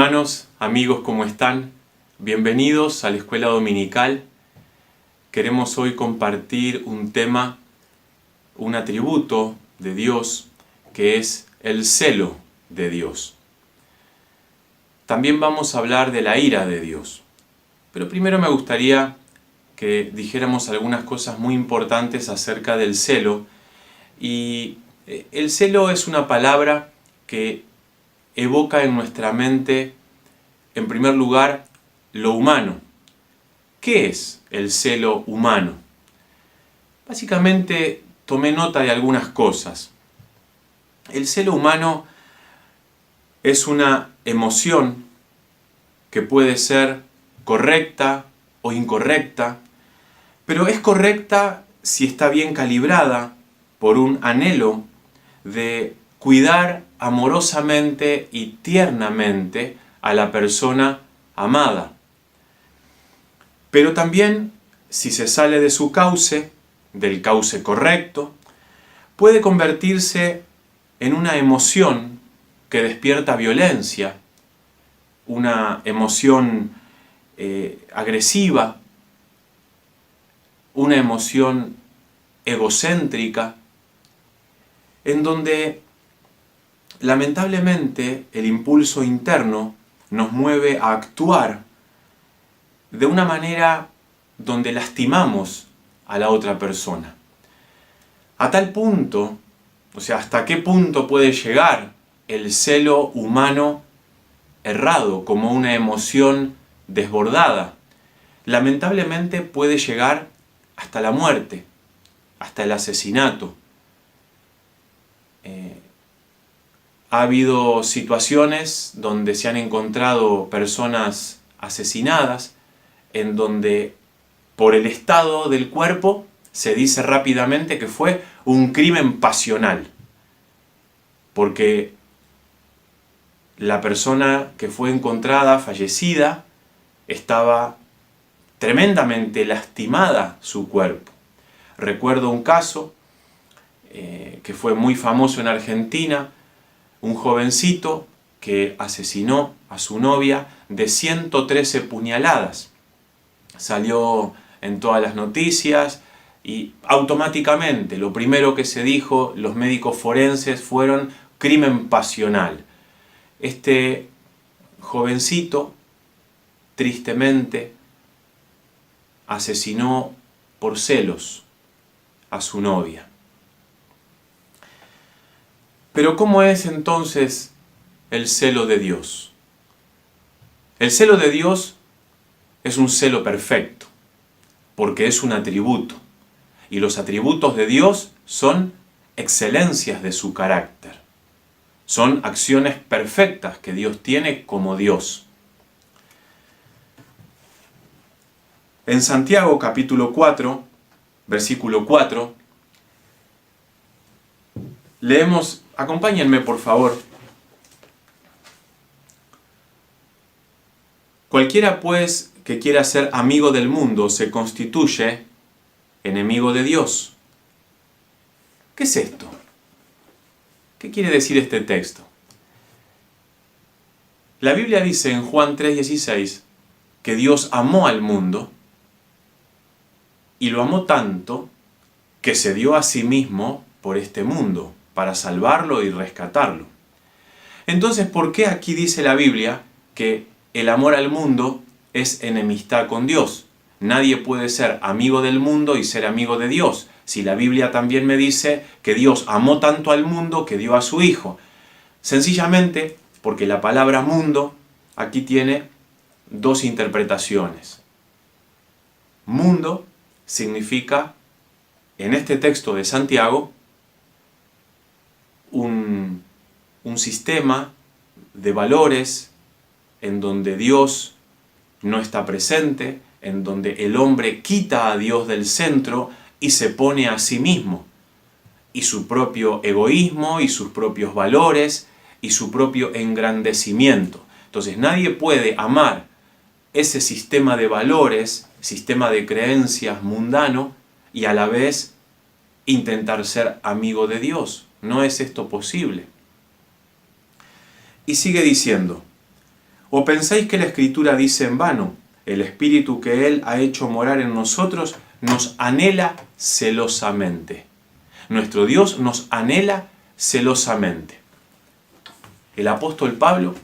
Hermanos, amigos, ¿cómo están? Bienvenidos a la Escuela Dominical. Queremos hoy compartir un tema, un atributo de Dios, que es el celo de Dios. También vamos a hablar de la ira de Dios. Pero primero me gustaría que dijéramos algunas cosas muy importantes acerca del celo. Y el celo es una palabra que evoca en nuestra mente, en primer lugar, lo humano. ¿Qué es el celo humano? Básicamente tomé nota de algunas cosas. El celo humano es una emoción que puede ser correcta o incorrecta, pero es correcta si está bien calibrada por un anhelo de cuidar amorosamente y tiernamente a la persona amada. Pero también, si se sale de su cauce, del cauce correcto, puede convertirse en una emoción que despierta violencia, una emoción agresiva, una emoción egocéntrica, en donde lamentablemente el impulso interno nos mueve a actuar de una manera donde lastimamos a la otra persona. A tal punto, ¿hasta qué punto puede llegar el celo humano errado como una emoción desbordada? Lamentablemente puede llegar hasta la muerte, hasta el asesinato. Ha habido situaciones donde se han encontrado personas asesinadas, en donde por el estado del cuerpo se dice rápidamente que fue un crimen pasional, porque la persona que fue encontrada fallecida estaba tremendamente lastimada su cuerpo. Recuerdo un caso que fue muy famoso en Argentina, un jovencito que asesinó a su novia de 113 puñaladas. Salió en todas las noticias y automáticamente lo primero que se dijo, los médicos forenses, fueron crimen pasional. Este jovencito, tristemente, asesinó por celos a su novia. Pero ¿cómo es entonces el celo de Dios? El celo de Dios es un celo perfecto, porque es un atributo. Y los atributos de Dios son excelencias de su carácter. Son acciones perfectas que Dios tiene como Dios. En Santiago capítulo 4, versículo 4, leemos, acompáñenme por favor. Cualquiera pues que quiera ser amigo del mundo se constituye enemigo de Dios. ¿Qué es esto? ¿Qué quiere decir este texto? La Biblia dice en Juan 3:16 que Dios amó al mundo y lo amó tanto que se dio a sí mismo por este mundo para salvarlo y rescatarlo. Entonces, ¿por qué aquí dice la Biblia que el amor al mundo es enemistad con Dios? Nadie puede ser amigo del mundo y ser amigo de Dios. Si la Biblia también me dice que Dios amó tanto al mundo que dio a su Hijo. Sencillamente porque la palabra mundo aquí tiene dos interpretaciones. Mundo significa, en este texto de Santiago, un sistema de valores en donde Dios no está presente, en donde el hombre quita a Dios del centro y se pone a sí mismo, y su propio egoísmo, y sus propios valores, y su propio engrandecimiento. Entonces nadie puede amar ese sistema de valores, sistema de creencias mundano, y a la vez intentar ser amigo de Dios. No es esto posible. Y sigue diciendo, ¿O pensáis que la Escritura dice en vano? El Espíritu que Él ha hecho morar en nosotros nos anhela celosamente. Nuestro Dios nos anhela celosamente. El apóstol Pablo,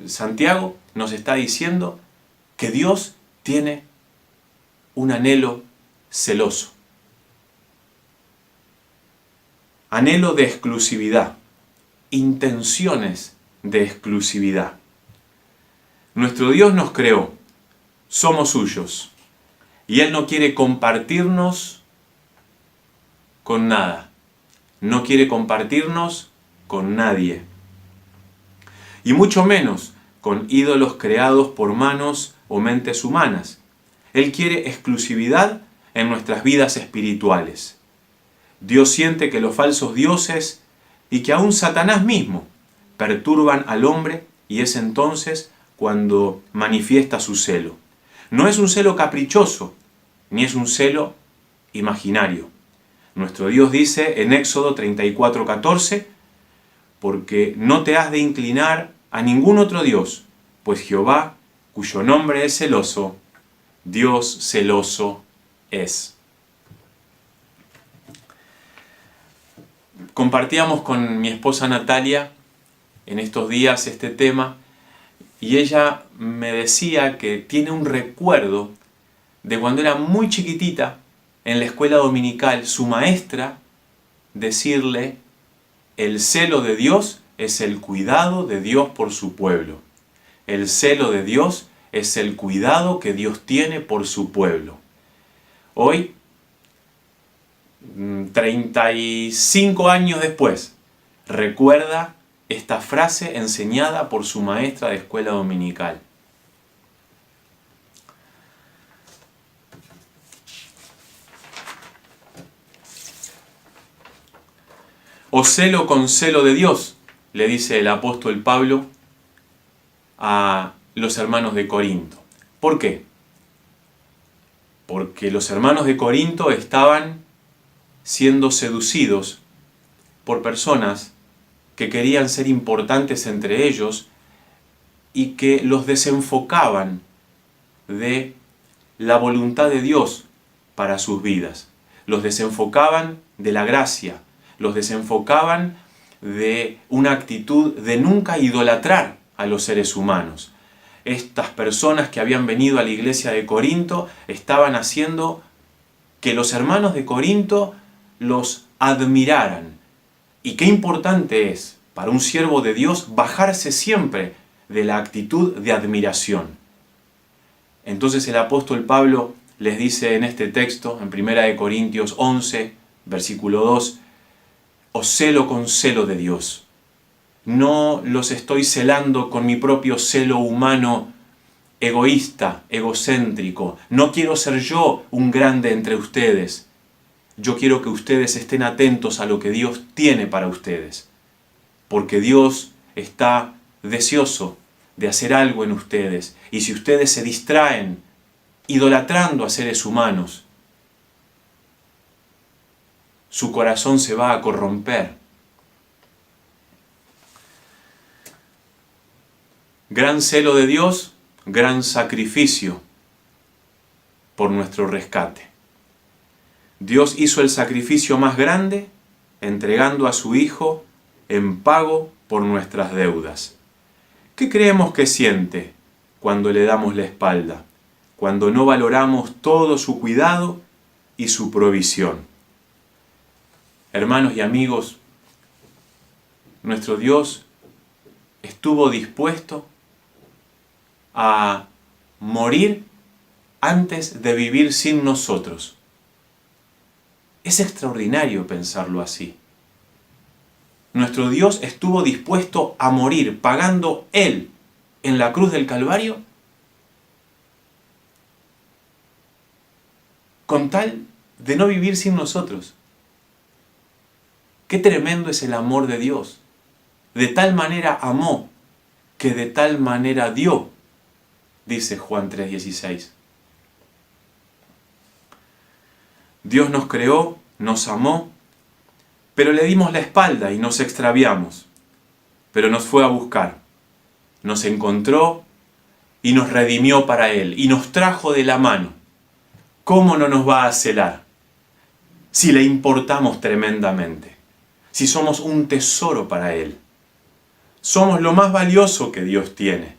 Santiago, nos está diciendo que Dios tiene un anhelo celoso. Anhelo de exclusividad, intenciones de exclusividad. Nuestro Dios nos creó, somos suyos, y Él no quiere compartirnos con nada, no quiere compartirnos con nadie, y mucho menos con ídolos creados por manos o mentes humanas. Él quiere exclusividad en nuestras vidas espirituales. Dios siente que los falsos dioses y que aún Satanás mismo perturban al hombre, y es entonces cuando manifiesta su celo. No es un celo caprichoso, ni es un celo imaginario. Nuestro Dios dice en Éxodo 34:14, porque no te has de inclinar a ningún otro Dios, pues Jehová, cuyo nombre es celoso, Dios celoso es. Compartíamos con mi esposa Natalia en estos días este tema, y ella me decía que tiene un recuerdo de cuando era muy chiquitita, en la escuela dominical, su maestra decirle: el celo de Dios es el cuidado de Dios por su pueblo. El celo de Dios es el cuidado que Dios tiene por su pueblo. Hoy, 35 años después, recuerda esta frase enseñada por su maestra de escuela dominical. O celo con celo de Dios, le dice el apóstol Pablo a los hermanos de Corinto. ¿Por qué? Porque los hermanos de Corinto estaban siendo seducidos por personas que querían ser importantes entre ellos y que los desenfocaban de la voluntad de Dios para sus vidas. Los desenfocaban de la gracia, los desenfocaban de una actitud de nunca idolatrar a los seres humanos. Estas personas que habían venido a la iglesia de Corinto estaban haciendo que los hermanos de Corinto los admiraran. Y qué importante es para un siervo de Dios bajarse siempre de la actitud de admiración. Entonces el apóstol Pablo les dice en este texto, en 1 Corintios 11, versículo 2, os celo con celo de Dios. No los estoy celando con mi propio celo humano, egoísta, egocéntrico. No quiero ser yo un grande entre ustedes. Yo quiero que ustedes estén atentos a lo que Dios tiene para ustedes. Porque Dios está deseoso de hacer algo en ustedes. Y si ustedes se distraen idolatrando a seres humanos, su corazón se va a corromper. Gran celo de Dios, gran sacrificio por nuestro rescate. Dios hizo el sacrificio más grande entregando a su Hijo en pago por nuestras deudas. ¿Qué creemos que siente cuando le damos la espalda? Cuando no valoramos todo su cuidado y su provisión. Hermanos y amigos, nuestro Dios estuvo dispuesto a morir antes de vivir sin nosotros. Es extraordinario pensarlo así. Nuestro Dios estuvo dispuesto a morir pagando Él en la cruz del Calvario con tal de no vivir sin nosotros. Qué tremendo es el amor de Dios. De tal manera amó que de tal manera dio, dice Juan 3:16. Dios nos creó, nos amó, pero le dimos la espalda y nos extraviamos. Pero nos fue a buscar, nos encontró y nos redimió para Él y nos trajo de la mano, ¿cómo no nos va a celar? Si le importamos tremendamente, si somos un tesoro para Él. Somos lo más valioso que Dios tiene.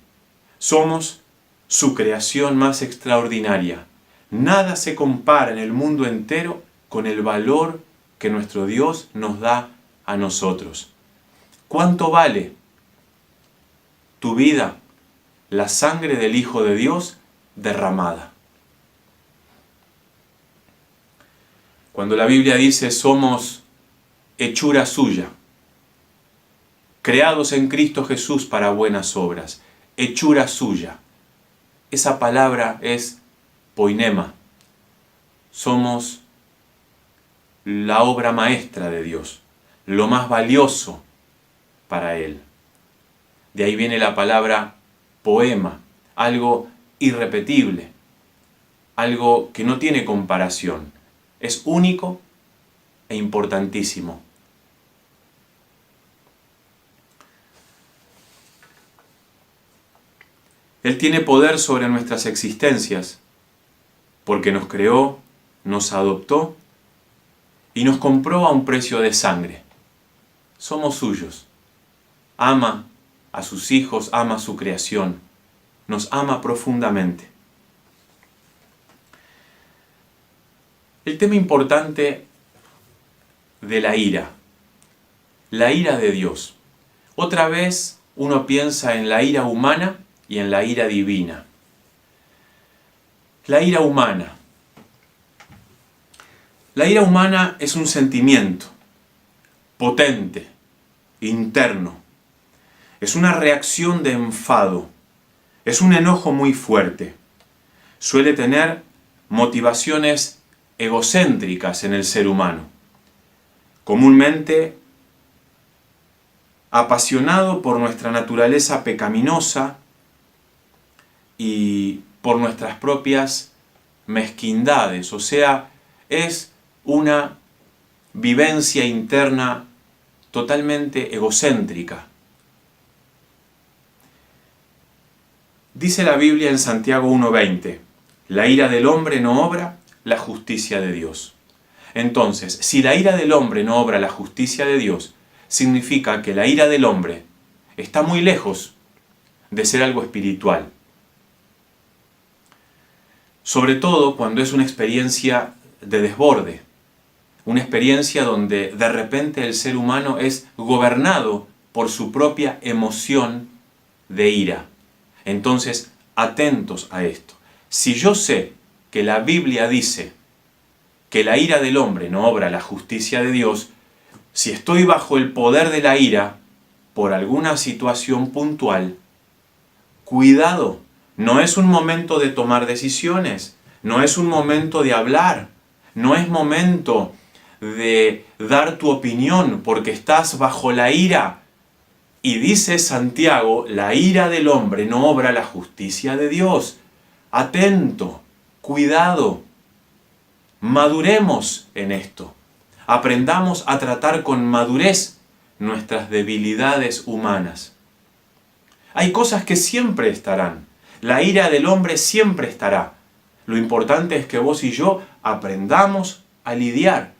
Somos su creación más extraordinaria. Nada se compara en el mundo entero con el valor que nuestro Dios nos da a nosotros. ¿Cuánto vale tu vida, la sangre del Hijo de Dios derramada? Cuando la Biblia dice somos hechura suya, creados en Cristo Jesús para buenas obras, hechura suya, esa palabra es poinema. Somos la obra maestra de Dios, lo más valioso para Él. De ahí viene la palabra poema, algo irrepetible, algo que no tiene comparación. Es único e importantísimo. Él tiene poder sobre nuestras existencias, porque nos creó, nos adoptó y nos compró a un precio de sangre. Somos suyos. Ama a sus hijos, ama su creación, nos ama profundamente. El tema importante de la ira de Dios. Otra vez uno piensa en la ira humana y en la ira divina. La ira humana. La ira humana es un sentimiento potente, interno. Es una reacción de enfado. Es un enojo muy fuerte. Suele tener motivaciones egocéntricas en el ser humano. Comúnmente apasionado por nuestra naturaleza pecaminosa y por nuestras propias mezquindades. O sea, es una vivencia interna totalmente egocéntrica. Dice la Biblia en Santiago 1:20, la ira del hombre no obra la justicia de Dios. Entonces, si la ira del hombre no obra la justicia de Dios, significa que la ira del hombre está muy lejos de ser algo espiritual. Sobre todo cuando es una experiencia de desborde, una experiencia donde de repente el ser humano es gobernado por su propia emoción de ira. Entonces, atentos a esto. Si yo sé que la Biblia dice que la ira del hombre no obra la justicia de Dios, si estoy bajo el poder de la ira por alguna situación puntual, cuidado, no es un momento de tomar decisiones, no es un momento de hablar, no es momento de dar tu opinión porque estás bajo la ira. Y dice Santiago, la ira del hombre no obra la justicia de Dios. Atento, cuidado, maduremos en esto. Aprendamos a tratar con madurez nuestras debilidades humanas. Hay cosas que siempre estarán. La ira del hombre siempre estará. Lo importante es que vos y yo aprendamos a lidiar.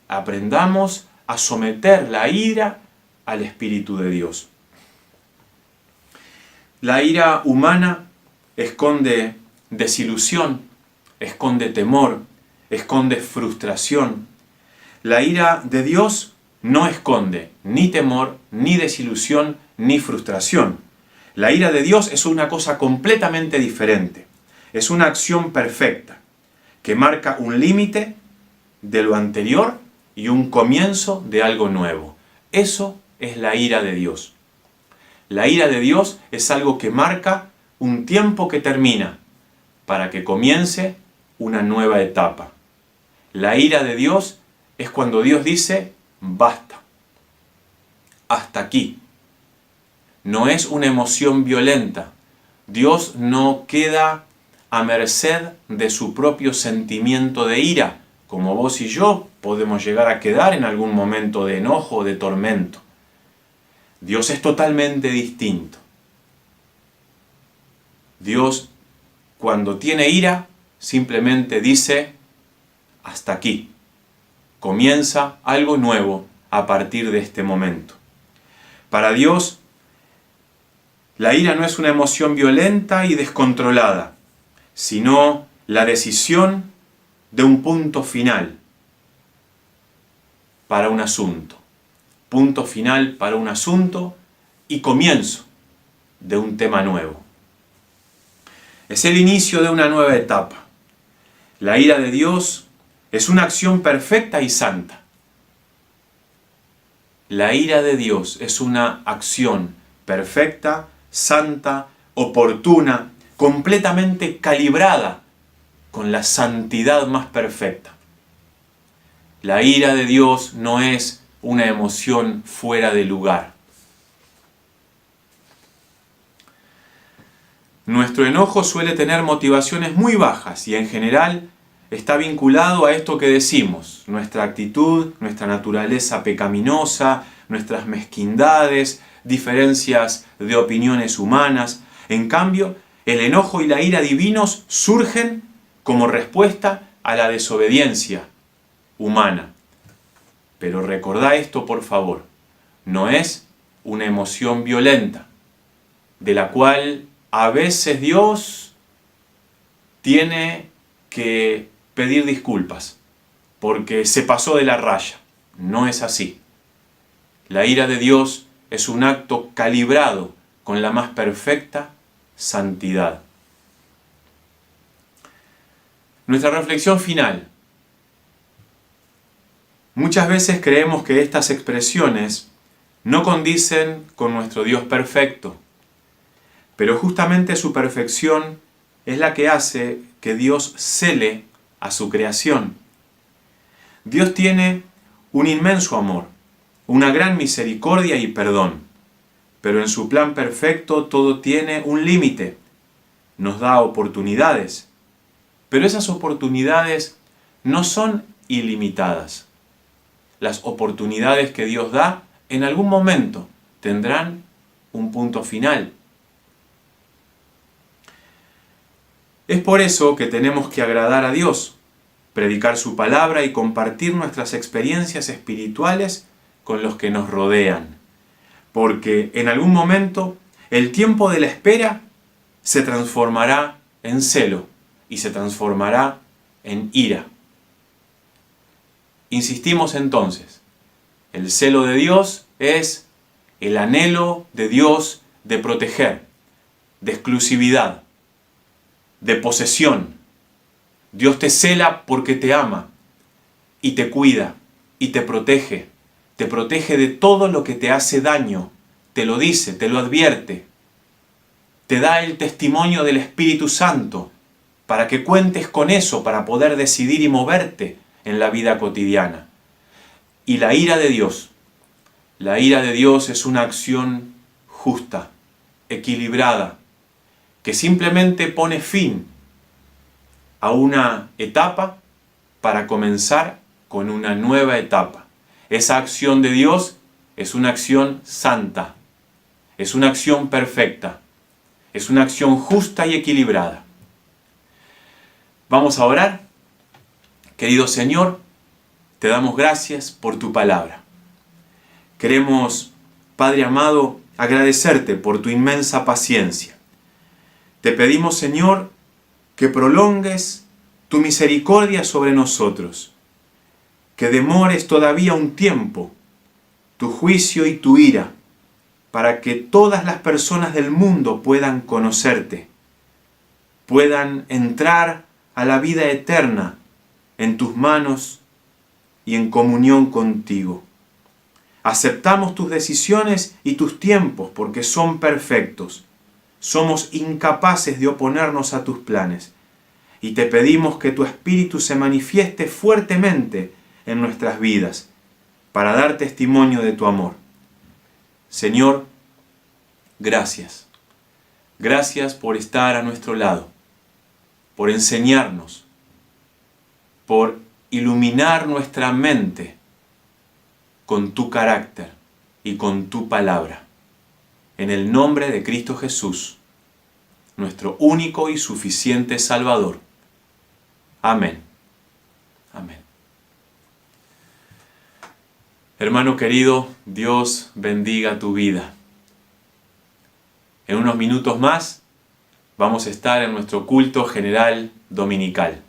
Aprendamos a someter la ira al Espíritu de Dios. La ira humana esconde desilusión, esconde temor, esconde frustración. La ira de Dios no esconde ni temor, ni desilusión, ni frustración. La ira de Dios es una cosa completamente diferente. Es una acción perfecta que marca un límite de lo anterior y un comienzo de algo nuevo. Eso es la ira de Dios. La ira de Dios es algo que marca un tiempo que termina para que comience una nueva etapa. La ira de Dios es cuando Dios dice, basta, hasta aquí. No es una emoción violenta. Dios no queda a merced de su propio sentimiento de ira, como vos y yo podemos llegar a quedar en algún momento de enojo o de tormento. Dios es totalmente distinto. Dios, cuando tiene ira, simplemente dice, hasta aquí. Comienza algo nuevo a partir de este momento. Para Dios, la ira no es una emoción violenta y descontrolada, sino la decisión de un punto final para un asunto. Punto final para un asunto y comienzo de un tema nuevo. Es el inicio de una nueva etapa. La ira de Dios es una acción perfecta y santa. La ira de Dios es una acción perfecta, santa, oportuna, completamente calibrada con la santidad más perfecta. La ira de Dios no es una emoción fuera de lugar. Nuestro enojo suele tener motivaciones muy bajas y en general está vinculado a esto que decimos, nuestra actitud, nuestra naturaleza pecaminosa, nuestras mezquindades, diferencias de opiniones humanas. En cambio, el enojo y la ira divinos surgen como respuesta a la desobediencia humana. Pero recordá esto, por favor, no es una emoción violenta, de la cual a veces Dios tiene que pedir disculpas, porque se pasó de la raya. No es así. La ira de Dios es un acto calibrado con la más perfecta santidad. Nuestra reflexión final. Muchas veces creemos que estas expresiones no condicen con nuestro Dios perfecto, pero justamente su perfección es la que hace que Dios cele a su creación. Dios tiene un inmenso amor, una gran misericordia y perdón, pero en su plan perfecto todo tiene un límite. Nos da oportunidades, pero esas oportunidades no son ilimitadas. Las oportunidades que Dios da en algún momento tendrán un punto final. Es por eso que tenemos que agradar a Dios, predicar su palabra y compartir nuestras experiencias espirituales con los que nos rodean. Porque en algún momento el tiempo de la espera se transformará en celo y se transformará en ira. Insistimos entonces, el celo de Dios es el anhelo de Dios de proteger, de exclusividad, de posesión. Dios te cela porque te ama y te cuida y te protege de todo lo que te hace daño, te lo dice, te lo advierte, te da el testimonio del Espíritu Santo para que cuentes con eso, para poder decidir y moverte en la vida cotidiana. Y la ira de Dios es una acción justa, equilibrada, que simplemente pone fin a una etapa para comenzar con una nueva etapa. Esa acción de Dios es una acción santa, es una acción perfecta, es una acción justa y equilibrada. Vamos a orar. Querido Señor, te damos gracias por tu palabra. Queremos, Padre amado, agradecerte por tu inmensa paciencia. Te pedimos, Señor, que prolongues tu misericordia sobre nosotros, que demores todavía un tiempo tu juicio y tu ira, para que todas las personas del mundo puedan conocerte, puedan entrar a la vida eterna en tus manos y en comunión contigo. Aceptamos tus decisiones y tus tiempos porque son perfectos. Somos incapaces de oponernos a tus planes y te pedimos que tu Espíritu se manifieste fuertemente en nuestras vidas para dar testimonio de tu amor. Señor, gracias. Gracias por estar a nuestro lado, por enseñarnos, por iluminar nuestra mente con tu carácter y con tu palabra. En el nombre de Cristo Jesús. nuestro único y suficiente Salvador. Amén. Amén. Hermano querido, Dios bendiga tu vida. En unos minutos más vamos a estar en nuestro culto general dominical.